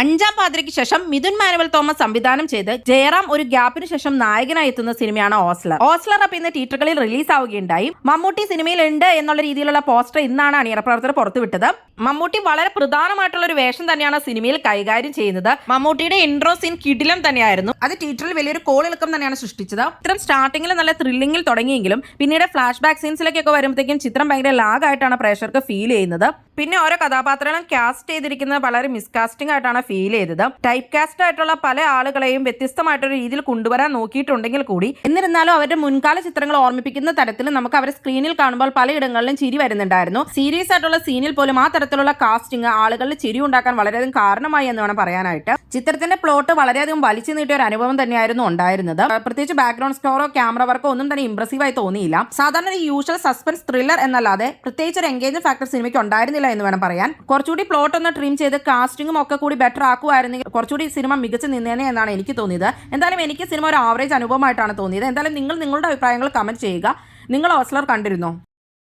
അഞ്ചാം പാതിരയ്ക്ക് ശേഷം Mithun manual Thomas സംവിധാനം ചെയ്ത് ജയറാം ഒരു ഗ്യാപ്പിന് ശേഷം നായകനായി എത്തുന്ന സിനിമയാണ് ഓസ്ലർ. ഓസ്ലർ അപ്പ് ഇന്ന് തിയേറ്ററുകളിൽ റിലീസ് ആവുകയുണ്ടായി. മമ്മൂട്ടി സിനിമയിൽ ഉണ്ട് എന്നുള്ള രീതിയിലുള്ള പോസ്റ്റർ ഇന്നാണ് അണിയറ പ്രവർത്തകർ പുറത്തുവിട്ടത്. മമ്മൂട്ടി വളരെ പ്രധാനമായിട്ടുള്ള ഒരു വേഷം തന്നെയാണ് സിനിമയിൽ കൈകാര്യം ചെയ്യുന്നത്. മമ്മൂട്ടിയുടെ ഇൻട്രോ സീൻ കിടിലം തന്നെയായിരുന്നു. അത് തിയേറ്ററിൽ വലിയൊരു കോളിളക്കം തന്നെയാണ് സൃഷ്ടിച്ചത്. ചിത്രം സ്റ്റാർട്ടിങ്ങിൽ നല്ല ത്രില്ലിംഗിൽ തുടങ്ങിയെങ്കിലും പിന്നീട് ഫ്ലാഷ് ബാക്ക് സീൻസിലേക്കൊക്കെ വരുമ്പോഴത്തേക്കും ചിത്രം ഭയങ്കര ലാഗായിട്ടാണ് പ്രേക്ഷകർക്ക് ഫീൽ ചെയ്യുന്നത്. പിന്നെ ഓരോ കഥാപാത്രങ്ങളും കാസ്റ്റ് ചെയ്തിരിക്കുന്നത് വളരെ മിസ്കാസ്റ്റിംഗ് ആയിട്ടാണ് ഫീൽ ചെയ്തത്. ടൈപ്പ് കാസ്റ്റ് ആയിട്ടുള്ള പല ആളുകളെയും വ്യത്യസ്തമായിട്ടൊരു രീതിയിൽ കൊണ്ടുവരാൻ നോക്കിയിട്ടുണ്ടെങ്കിൽ കൂടി എന്നിരുന്നാലും അവരുടെ മുൻകാല ചിത്രങ്ങൾ ഓർമ്മിപ്പിക്കുന്ന തരത്തിൽ നമുക്ക് അവരെ സ്ക്രീനിൽ കാണുമ്പോൾ പലയിടങ്ങളിലും ചിരി വരുന്നുണ്ടായിരുന്നു. സീരിയസ് ആയിട്ടുള്ള സീനിൽ പോലും ആ തരത്തിലുള്ള കാസ്റ്റിംഗ് ആളുകളിൽ ചിരി ഉണ്ടാക്കാൻ വളരെയധികം കാരണമായി എന്ന് വേണം പറയാനായിട്ട്. ചിത്രത്തിന്റെ പ്ലോട്ട് വളരെയധികം വലിച്ചു നീട്ടിയ ഒരു അനുഭവം തന്നെയായിരുന്നു ഉണ്ടായിരുന്നത്. പ്രത്യേകിച്ച് ബാക്ക്ഗ്രൗണ്ട് സ്കോറോ ക്യാമറ വർക്കോ ഒന്നും തന്നെ ഇംപ്രസീവായി തോന്നിയില്ല. സാധാരണ ഒരു യൂഷ്വൽ സസ്പെൻസ് ത്രില്ലർ എന്നല്ലാതെ പ്രത്യേകിച്ച് ഒരു എൻഗേജിംഗ് ഫാക്ടർ സിനിമയ്ക്ക് ഉണ്ടായിരുന്നില്ല എന്ന് വേണം പറയാൻ. കുറച്ചുകൂടി പ്ലോട്ട് ഒന്ന് ട്രിം ചെയ്ത് കാസ്റ്റിംഗും ഒക്കെ കൂടി ബെറ്റർ ആക്കുമായിരുന്നെങ്കിൽ കുറച്ചുകൂടി സിനിമ മികച്ചു നിന്നേനെ എന്നാണ് എനിക്ക് തോന്നിയത്. എന്തായാലും എനിക്ക് സിനിമ ഒരു ആവറേജ് അനുഭവമായിട്ടാണ് തോന്നിയത്. എന്തായാലും നിങ്ങൾ നിങ്ങളുടെ അഭിപ്രായങ്ങൾ കമന്റ് ചെയ്യുക. നിങ്ങൾ ഓസ്ലർ കണ്ടിരുന്നോ?